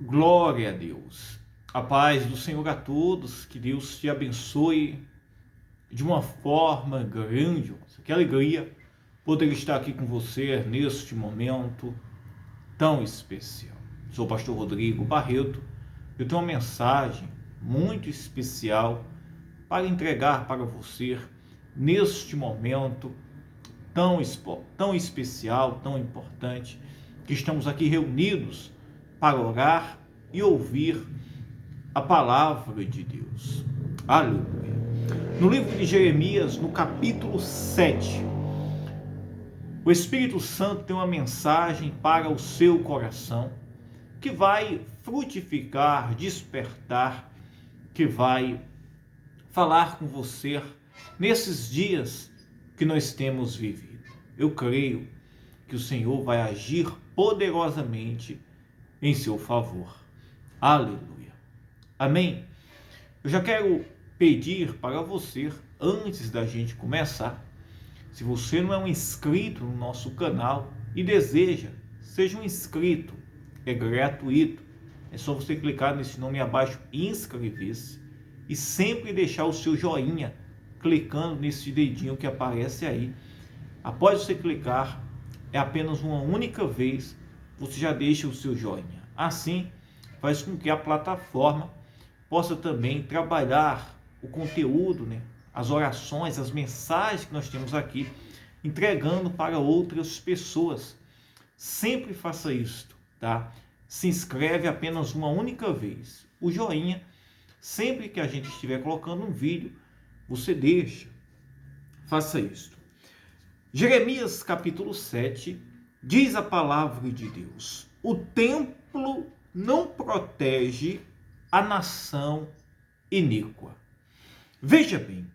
Glória a Deus. A paz do Senhor a todos, que Deus te abençoe de uma forma grandiosa. Que alegria poder estar aqui com você neste momento tão especial. Sou o pastor Rodrigo Barreto. Eu tenho uma mensagem muito especial para entregar para você neste momento tão especial, tão importante, que estamos aqui reunidos para orar e ouvir a palavra de Deus. Aleluia. No livro de Jeremias, no capítulo 7, o Espírito Santo tem uma mensagem para o seu coração que vai frutificar, despertar, que vai falar com você nesses dias que nós temos vivido. Eu creio que o Senhor vai agir poderosamente em seu favor. Aleluia. Amém? Eu já quero pedir para você, antes da gente começar, se você não é um inscrito no nosso canal e deseja, seja um inscrito, é gratuito. É só você clicar nesse nome abaixo, inscrever-se, e sempre deixar o seu joinha, clicando nesse dedinho que aparece aí. Após você clicar, é apenas uma única vez, você já deixa o seu joinha. Assim, faz com que a plataforma possa também trabalhar o conteúdo, as orações, as mensagens que nós temos aqui, entregando para outras pessoas. Sempre faça isto, tá? Se inscreve apenas uma única vez. O joinha, sempre que a gente estiver colocando um vídeo, você deixa. Faça isto. Jeremias capítulo 7, diz a palavra de Deus: o templo não protege a nação iníqua. Veja bem,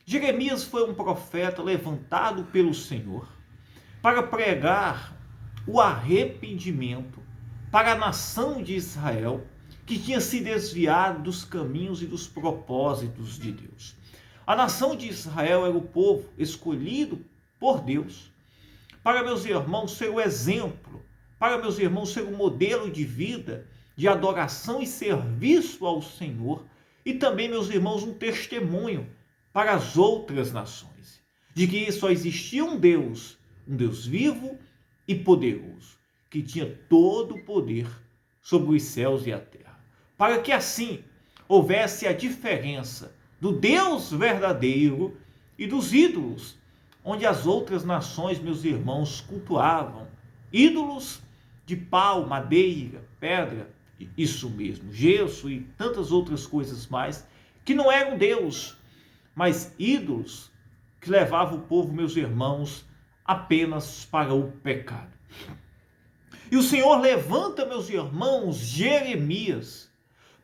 Jeremias foi um profeta levantado pelo Senhor para pregar o arrependimento para a nação de Israel, que tinha se desviado dos caminhos e dos propósitos de Deus. A nação de Israel era o povo escolhido por Deus para, meus irmãos, ser o exemplo, para, meus irmãos, ser o modelo de vida, de adoração e serviço ao Senhor, e também, meus irmãos, um testemunho para as outras nações, de que só existia um Deus vivo e poderoso, que tinha todo o poder sobre os céus e a terra, para que assim houvesse a diferença do Deus verdadeiro e dos ídolos, onde as outras nações, meus irmãos, cultuavam ídolos de pau, madeira, pedra, isso mesmo, gesso e tantas outras coisas mais, que não eram Deus, mas ídolos que levavam o povo, meus irmãos, apenas para o pecado. E o Senhor levanta, meus irmãos, Jeremias,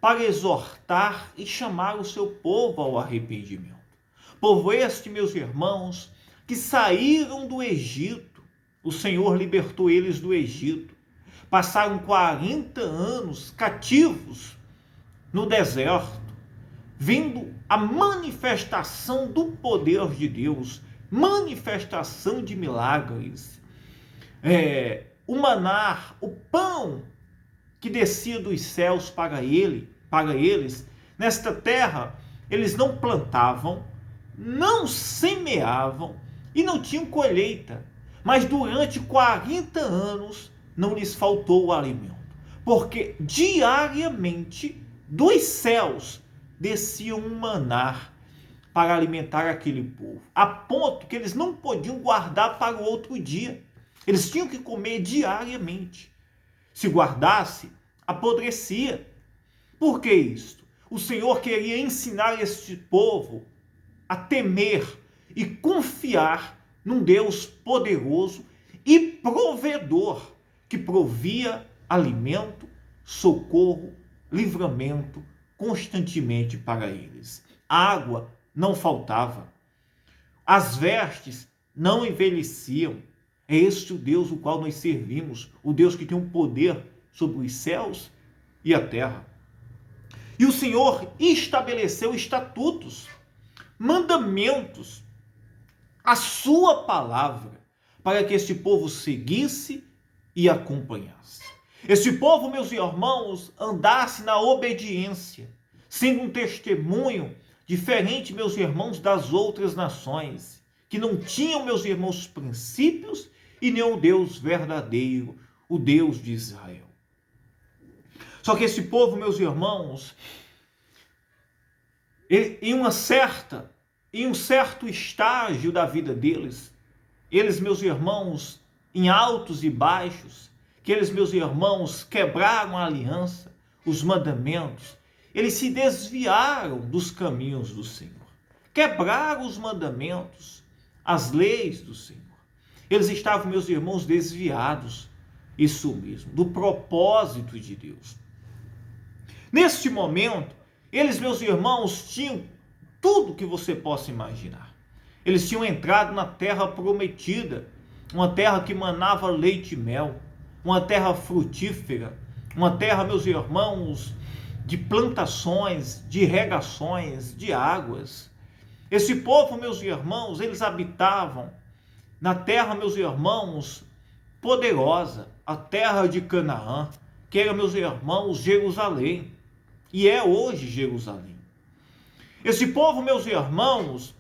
para exortar e chamar o seu povo ao arrependimento. Povo este, meus irmãos, que saíram do Egito, o Senhor libertou eles do Egito, passaram 40 anos cativos no deserto, vendo a manifestação do poder de Deus, manifestação de milagres, o maná, o pão que descia dos céus para eles, nesta terra, eles não plantavam, não semeavam e não tinham colheita, mas durante 40 anos não lhes faltou o alimento, porque diariamente dos céus descia um maná para alimentar aquele povo, a ponto que eles não podiam guardar para o outro dia, eles tinham que comer diariamente. Se guardasse, apodrecia. Por que isto? O Senhor queria ensinar este povo a temer e confiar num Deus poderoso e provedor, que provia alimento, socorro, livramento constantemente para eles. A água não faltava. As vestes não envelheciam. É este o Deus o qual nós servimos, o Deus que tem um poder sobre os céus e a terra. E o Senhor estabeleceu estatutos, mandamentos, a sua palavra, para que este povo seguisse e acompanhasse. Esse povo, meus irmãos, andasse na obediência, sendo um testemunho diferente, meus irmãos, das outras nações, que não tinham, meus irmãos, princípios e nem o Deus verdadeiro, o Deus de Israel. Só que esse povo, meus irmãos, em um certo estágio da vida deles, eles, meus irmãos, em altos e baixos, que eles, meus irmãos, quebraram a aliança, os mandamentos, eles se desviaram dos caminhos do Senhor, quebraram os mandamentos, as leis do Senhor. Eles estavam, meus irmãos, desviados, isso mesmo, do propósito de Deus. Neste momento, eles, meus irmãos, tinham tudo que você possa imaginar. Eles tinham entrado na terra prometida, uma terra que manava leite e mel, uma terra frutífera, uma terra, meus irmãos, de plantações, de irrigações, de águas. Esse povo, meus irmãos, eles habitavam na terra, meus irmãos, poderosa, a terra de Canaã, que era, meus irmãos, Jerusalém, e é hoje Jerusalém. Esse povo, meus irmãos,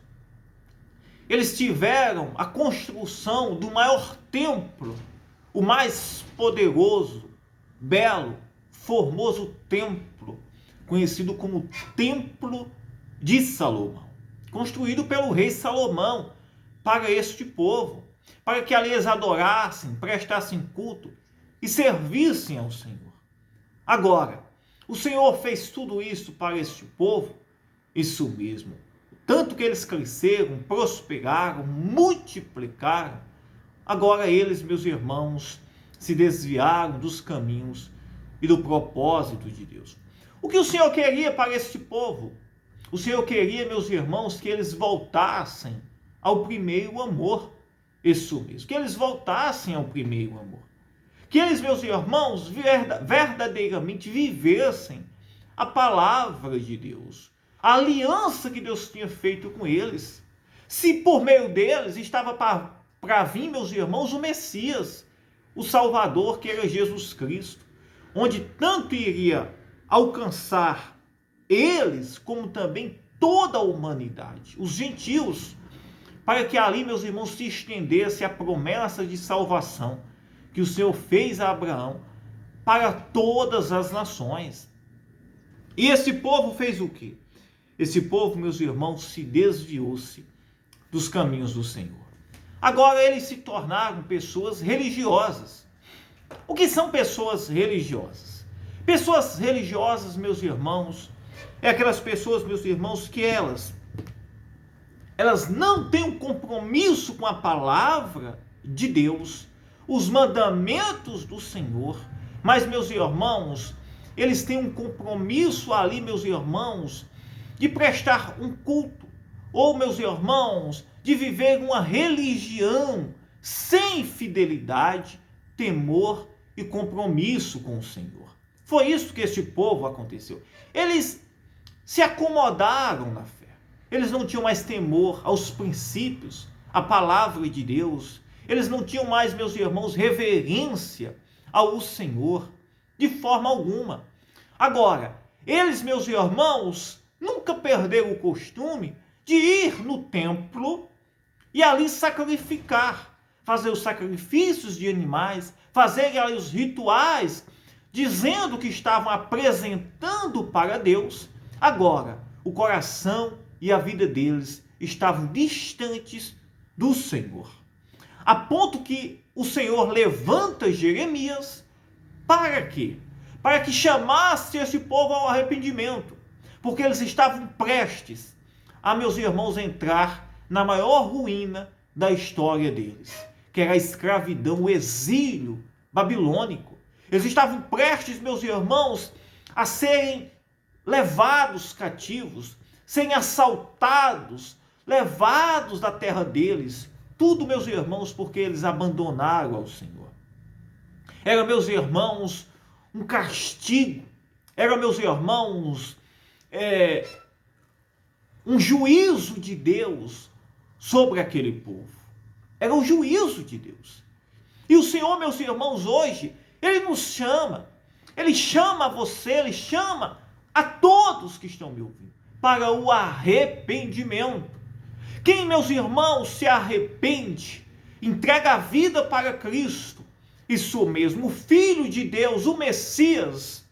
eles tiveram a construção do maior templo, o mais poderoso, belo, formoso templo, conhecido como Templo de Salomão, construído pelo rei Salomão para este povo, para que ali eles adorassem, prestassem culto e servissem ao Senhor. Agora, o Senhor fez tudo isso para este povo, isso mesmo, tanto que eles cresceram, prosperaram, multiplicaram. Agora eles, meus irmãos, se desviaram dos caminhos e do propósito de Deus. O que o Senhor queria para este povo? O Senhor queria, meus irmãos, que eles voltassem ao primeiro amor. Isso mesmo, que eles voltassem ao primeiro amor. Que eles, meus irmãos, verdadeiramente vivessem a palavra de Deus, a aliança que Deus tinha feito com eles. Se por meio deles estava para vir, meus irmãos, o Messias, o Salvador, que era Jesus Cristo, onde tanto iria alcançar eles, como também toda a humanidade, os gentios, para que ali, meus irmãos, se estendesse a promessa de salvação que o Senhor fez a Abraão para todas as nações. E esse povo fez o quê? Esse povo, meus irmãos, se desviou-se dos caminhos do Senhor. Agora eles se tornaram pessoas religiosas. O que são pessoas religiosas? Pessoas religiosas, meus irmãos, é aquelas pessoas, meus irmãos, que elas não têm um compromisso com a palavra de Deus, os mandamentos do Senhor, mas, meus irmãos, eles têm um compromisso ali, meus irmãos, de prestar um culto, ou, meus irmãos, de viver uma religião sem fidelidade, temor e compromisso com o Senhor. Foi isso que este povo aconteceu. Eles se acomodaram na fé. Eles não tinham mais temor aos princípios, à palavra de Deus. Eles não tinham mais, meus irmãos, reverência ao Senhor, de forma alguma. Agora, eles, meus irmãos, nunca perderam o costume de ir no templo e ali sacrificar, fazer os sacrifícios de animais, fazer ali os rituais, dizendo que estavam apresentando para Deus. Agora, o coração e a vida deles estavam distantes do Senhor. A ponto que o Senhor levanta Jeremias para quê? Para que chamasse esse povo ao arrependimento, porque eles estavam prestes a, meus irmãos, entrar na maior ruína da história deles, que era a escravidão, o exílio babilônico. Eles estavam prestes, meus irmãos, a serem levados cativos, serem assaltados, levados da terra deles. Tudo, meus irmãos, porque eles abandonaram ao Senhor. Era, meus irmãos, um castigo. Era, meus irmãos, um juízo de Deus sobre aquele povo. Era o juízo de Deus. E o Senhor, meus irmãos, hoje, Ele nos chama. Ele chama você, ele chama a todos que estão me ouvindo para o arrependimento. Quem, meus irmãos, se arrepende, entrega a vida para Cristo, isso mesmo, o Filho de Deus, o Messias,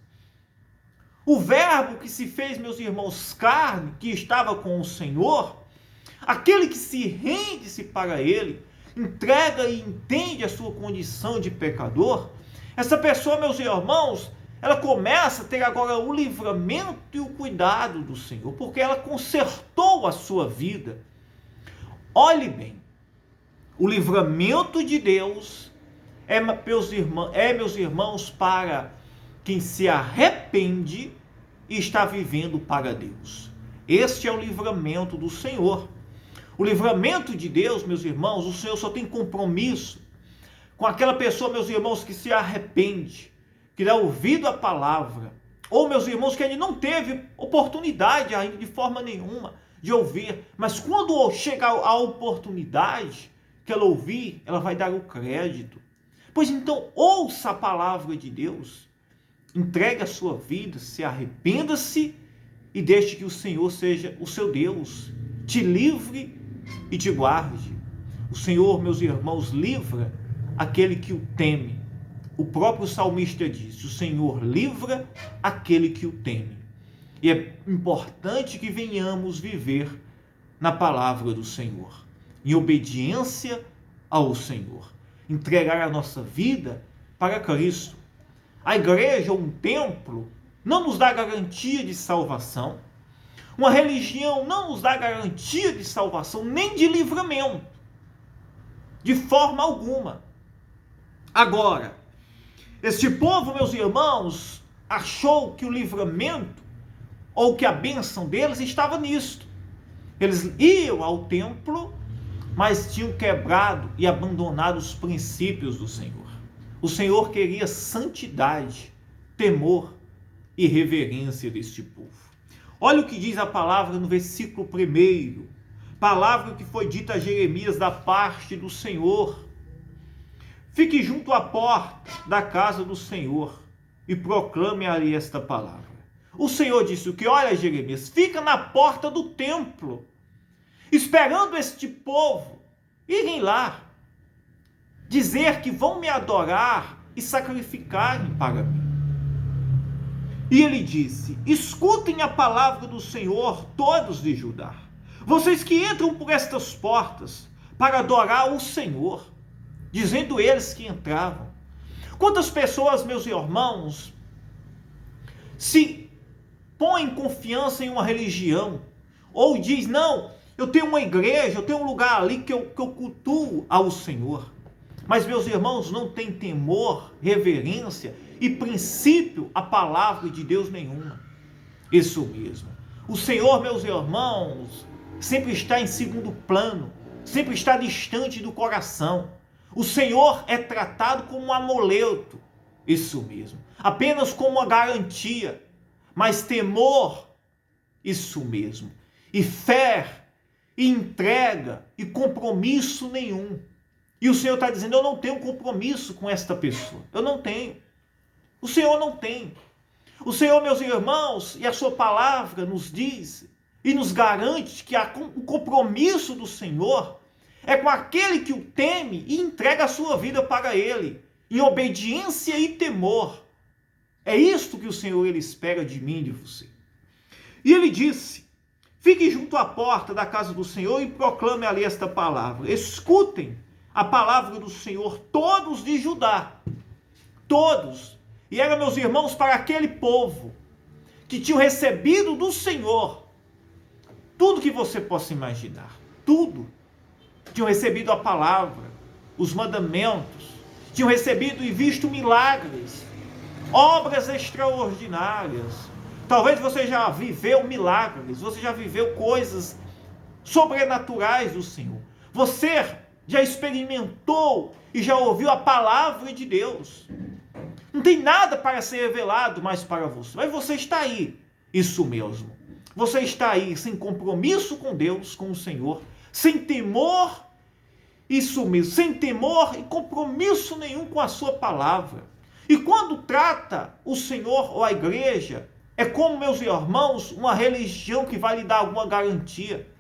o Verbo que se fez, meus irmãos, carne, que estava com o Senhor, aquele que se rende-se para Ele, entrega e entende a sua condição de pecador, essa pessoa, meus irmãos, ela começa a ter agora o livramento e o cuidado do Senhor, porque ela consertou a sua vida. Olhe bem, o livramento de Deus meus irmãos, para quem se arrepende e está vivendo para Deus. Este é o livramento do Senhor. O livramento de Deus, meus irmãos, o Senhor só tem compromisso com aquela pessoa, meus irmãos, que se arrepende, que dá ouvido à palavra, ou, meus irmãos, que ainda não teve oportunidade ainda de forma nenhuma de ouvir, mas quando chegar a oportunidade que ela ouvir, ela vai dar o crédito. Pois então, ouça a palavra de Deus, entregue a sua vida, se arrependa-se e deixe que o Senhor seja o seu Deus, te livre e te guarde. O Senhor, meus irmãos, livra aquele que o teme. O próprio salmista disse: o Senhor livra aquele que o teme. E é importante que venhamos viver na palavra do Senhor, em obediência ao Senhor, entregar a nossa vida para Cristo. A igreja ou um templo não nos dá garantia de salvação. Uma religião não nos dá garantia de salvação, nem de livramento, de forma alguma. Agora, este povo, meus irmãos, achou que o livramento ou que a bênção deles estava nisto. Eles iam ao templo, mas tinham quebrado e abandonado os princípios do Senhor. O Senhor queria santidade, temor e reverência deste povo. Olha o que diz a palavra no versículo 1, palavra que foi dita a Jeremias da parte do Senhor. Fique junto à porta da casa do Senhor e proclame ali esta palavra. O Senhor disse o que? Olha, Jeremias, fica na porta do templo, esperando este povo irem lá, dizer que vão me adorar e sacrificarem para mim. E ele disse: escutem a palavra do Senhor, todos de Judá, vocês que entram por estas portas para adorar o Senhor. Dizendo eles que entravam. Quantas pessoas, meus irmãos, se põem confiança em uma religião, ou diz: não, eu tenho uma igreja, eu tenho um lugar ali que eu cultuo ao Senhor. Mas, meus irmãos, não tem temor, reverência e princípio à palavra de Deus nenhuma. Isso mesmo. O Senhor, meus irmãos, sempre está em segundo plano, sempre está distante do coração. O Senhor é tratado como um amuleto, isso mesmo, apenas como uma garantia, mas temor, isso mesmo, e fé, e entrega, e compromisso nenhum. E o Senhor está dizendo: eu não tenho compromisso com esta pessoa, eu não tenho, o Senhor não tem. O Senhor, meus irmãos, e a sua palavra nos diz, e nos garante que o compromisso do Senhor é com aquele que o teme e entrega a sua vida para Ele, em obediência e temor. É isto que o Senhor ele espera de mim e de você. E ele disse: fique junto à porta da casa do Senhor e proclame ali esta palavra. Escutem a palavra do Senhor, todos de Judá. Todos. E era, meus irmãos, para aquele povo que tinham recebido do Senhor tudo que você possa imaginar. Tudo. Tinham recebido a palavra, os mandamentos, tinham recebido e visto milagres, obras extraordinárias. Talvez você já viveu milagres, você já viveu coisas sobrenaturais do Senhor. Você já experimentou e já ouviu a palavra de Deus. Não tem nada para ser revelado mais para você, mas você está aí, isso mesmo. Você está aí sem compromisso com Deus, com o Senhor, sem temor, isso mesmo, sem temor e compromisso nenhum com a sua palavra. E quando trata o Senhor ou a igreja, é como, meus irmãos, uma religião que vai lhe dar alguma garantia.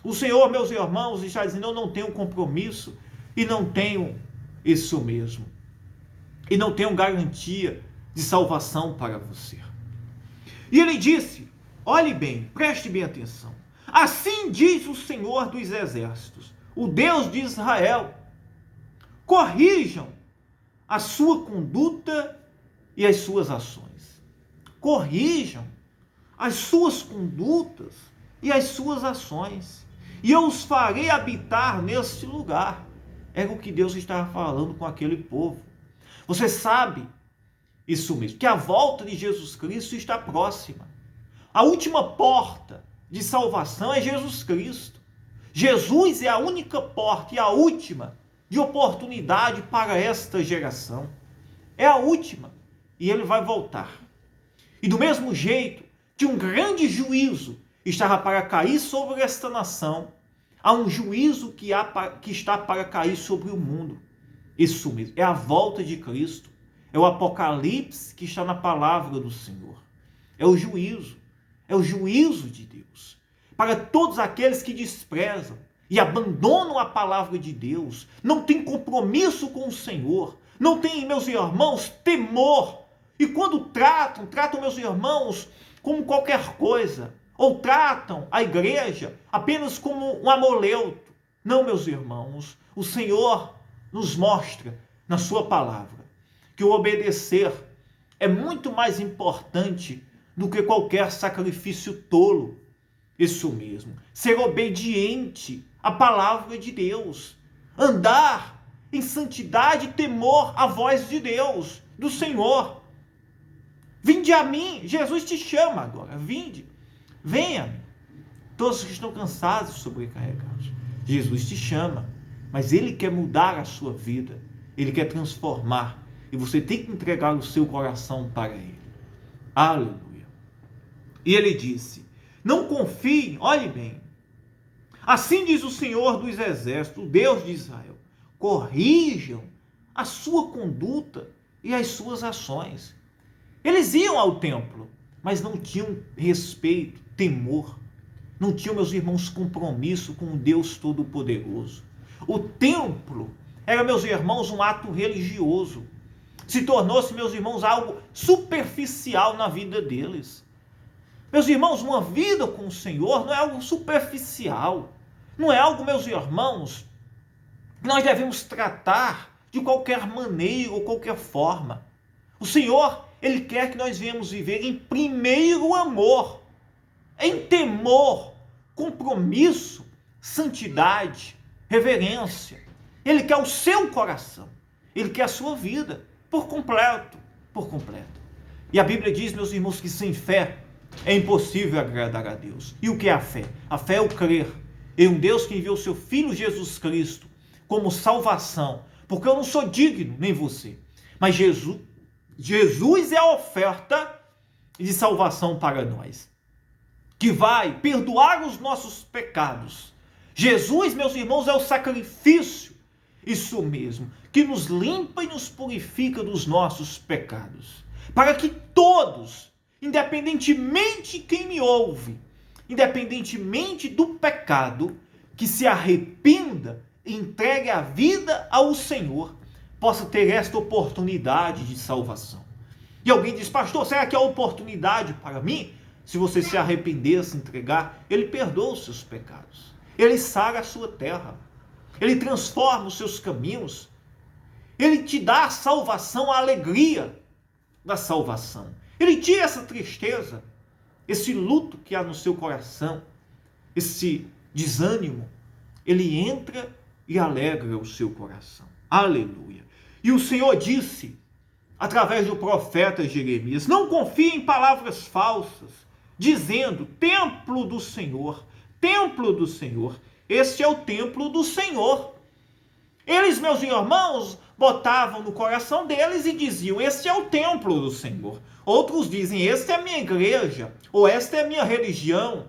O Senhor, meus irmãos, está dizendo: eu não tenho compromisso e não tenho isso mesmo. E não tenho garantia de salvação para você. E ele disse, olhe bem, preste bem atenção. Assim diz o Senhor dos Exércitos, o Deus de Israel: corrijam a sua conduta e as suas ações. Corrijam as suas condutas e as suas ações, e eu os farei habitar neste lugar. Era o que Deus estava falando com aquele povo. Você sabe isso mesmo, que a volta de Jesus Cristo está próxima. A última porta de salvação é Jesus Cristo. Jesus é a única porta e a última de oportunidade para esta geração. É a última. E ele vai voltar. E do mesmo jeito que um grande juízo estava para cair sobre esta nação, há um juízo que está para cair sobre o mundo. Isso mesmo, é a volta de Cristo. É o Apocalipse que está na palavra do Senhor. É o juízo de Deus. Para todos aqueles que desprezam e abandonam a palavra de Deus, não têm compromisso com o Senhor, não têm, meus irmãos, temor. E quando tratam, meus irmãos, como qualquer coisa, ou tratam a igreja apenas como um amuleto. Não, meus irmãos, o Senhor nos mostra na sua palavra que o obedecer é muito mais importante do que qualquer sacrifício tolo. Isso mesmo, ser obediente à palavra de Deus, andar em santidade e temor à voz de Deus, do Senhor. Vinde a mim, Jesus te chama agora, vinde, venha, todos que estão cansados e sobrecarregados. Jesus te chama, mas Ele quer mudar a sua vida, Ele quer transformar, e você tem que entregar o seu coração para Ele. Aleluia. E Ele disse: não confiem, olhe bem, assim diz o Senhor dos Exércitos, o Deus de Israel: corrijam a sua conduta e as suas ações. Eles iam ao templo, mas não tinham respeito, temor. Não tinham, meus irmãos, compromisso com o Deus Todo-Poderoso. O templo era, meus irmãos, um ato religioso. Se tornou-se, meus irmãos, algo superficial na vida deles. Meus irmãos, uma vida com o Senhor não é algo superficial. Não é algo, meus irmãos, que nós devemos tratar de qualquer maneira ou qualquer forma. O Senhor, Ele quer que nós venhamos viver em primeiro amor, em temor, compromisso, santidade, reverência. Ele quer o seu coração, Ele quer a sua vida, por completo, por completo. E a Bíblia diz, meus irmãos, que sem fé é impossível agradar a Deus. E o que é a fé? A fé é o crer em um Deus que enviou o seu Filho Jesus Cristo como salvação, porque eu não sou digno, nem você, mas Jesus é a oferta de salvação para nós, que vai perdoar os nossos pecados. Jesus, meus irmãos, é o sacrifício, isso mesmo, que nos limpa e nos purifica dos nossos pecados, para que todos, independentemente de quem me ouve, independentemente do pecado, que se arrependa e entregue a vida ao Senhor, possa ter esta oportunidade de salvação. E alguém diz: pastor, será que é oportunidade para mim? Se você se arrepender, se entregar, Ele perdoa os seus pecados. Ele sara a sua terra. Ele transforma os seus caminhos. Ele te dá a salvação, a alegria da salvação. Ele tira essa tristeza, esse luto que há no seu coração, esse desânimo. Ele entra e alegra o seu coração. Aleluia. E o Senhor disse, através do profeta Jeremias: não confie em palavras falsas, dizendo: templo do Senhor, templo do Senhor. Este é o templo do Senhor. Eles, meus irmãos, botavam no coração deles e diziam: este é o templo do Senhor. Outros dizem: esta é a minha igreja, ou esta é a minha religião.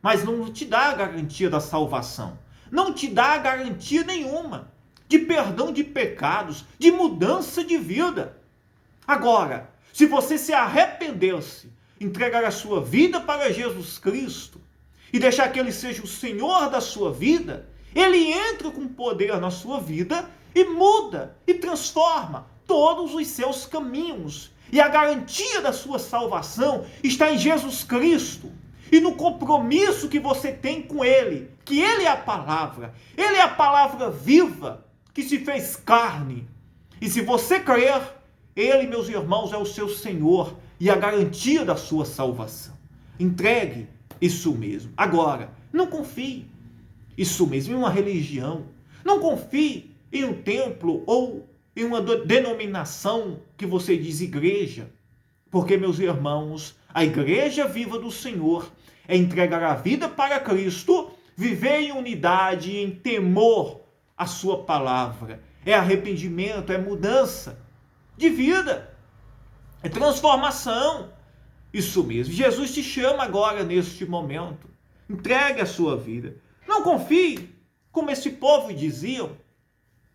Mas não te dá a garantia da salvação. Não te dá a garantia nenhuma de perdão de pecados, de mudança de vida. Agora, se você se arrepender-se, entregar a sua vida para Jesus Cristo e deixar que Ele seja o Senhor da sua vida, Ele entra com poder na sua vida e muda e transforma todos os seus caminhos. E a garantia da sua salvação está em Jesus Cristo e no compromisso que você tem com Ele, que Ele é a palavra viva que se fez carne. E se você crer, Ele, meus irmãos, é o seu Senhor e a garantia da sua salvação. Entregue isso mesmo. Agora, não confie isso mesmo em uma religião. Não confie em um templo ou em uma denominação que você diz igreja. Porque, meus irmãos, a igreja viva do Senhor é entregar a vida para Cristo, viver em unidade, em temor à sua palavra. É arrependimento, é mudança de vida, é transformação. Isso mesmo. Jesus te chama agora neste momento. Entregue a sua vida. Não confie, como esse povo diziam,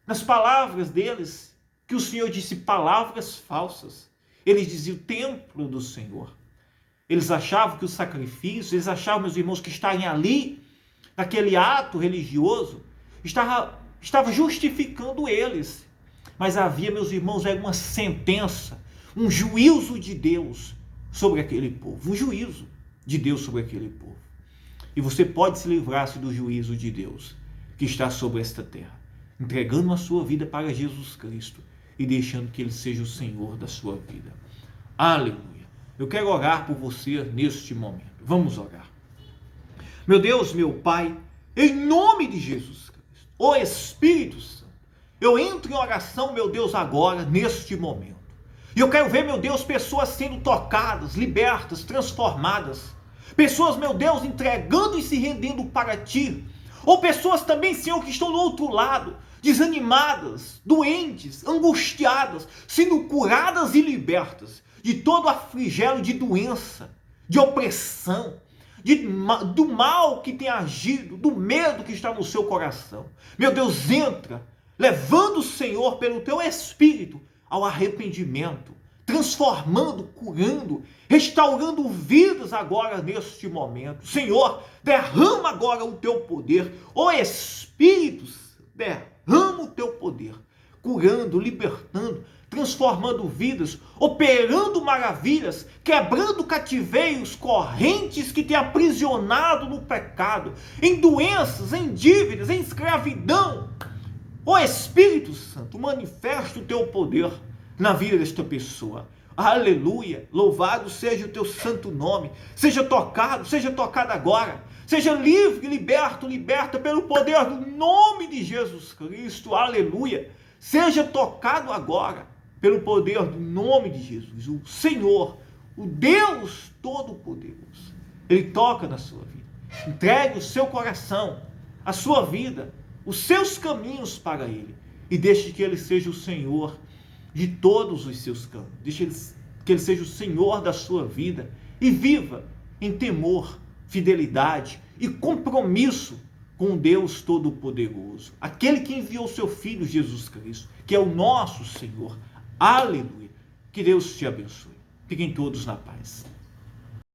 nas palavras deles, que o Senhor disse palavras falsas. Eles diziam o templo do Senhor. Eles achavam que o sacrifício, eles achavam, meus irmãos, que estarem ali, naquele ato religioso, estava justificando eles. Mas havia, meus irmãos, era uma sentença, um juízo de Deus sobre aquele povo. Um juízo de Deus sobre aquele povo. E você pode se livrar-se do juízo de Deus que está sobre esta terra, entregando a sua vida para Jesus Cristo e deixando que Ele seja o Senhor da sua vida. Aleluia. Eu quero orar por você neste momento. Vamos orar. Meu Deus, meu Pai, em nome de Jesus Cristo, ó Espírito Santo, eu entro em oração, meu Deus, agora, neste momento. E eu quero ver, meu Deus, pessoas sendo tocadas, libertas, transformadas. Pessoas, meu Deus, entregando e se rendendo para Ti. Ou pessoas também, Senhor, que estão do outro lado, desanimadas, doentes, angustiadas, sendo curadas e libertas de todo afligelo de doença, de opressão, do mal que tem agido, do medo que está no seu coração. Meu Deus, entra, levando o Senhor pelo Teu Espírito ao arrependimento, transformando, curando, restaurando vidas agora neste momento. Senhor, derrama agora o Teu poder. Ó Espírito, derrama o Teu poder, curando, libertando, transformando vidas, operando maravilhas, quebrando cativeiros, correntes que têm aprisionado no pecado, em doenças, em dívidas, em escravidão. Ó Espírito Santo, manifesta o Teu poder na vida desta pessoa. Aleluia, louvado seja o Teu santo nome. Seja tocado agora. Seja livre, liberto, liberta pelo poder do nome de Jesus Cristo. Aleluia. Seja tocado agora pelo poder do nome de Jesus. O Senhor, o Deus Todo-Poderoso, Ele toca na sua vida. Entregue o seu coração, a sua vida, os seus caminhos para Ele. E deixe que Ele seja o Senhor de todos os seus caminhos. Deixe que Ele seja o Senhor da sua vida. E viva em temor, fidelidade e compromisso com Deus Todo-Poderoso. Aquele que enviou seu Filho Jesus Cristo, que é o nosso Senhor. Aleluia. Que Deus te abençoe. Fiquem todos na paz.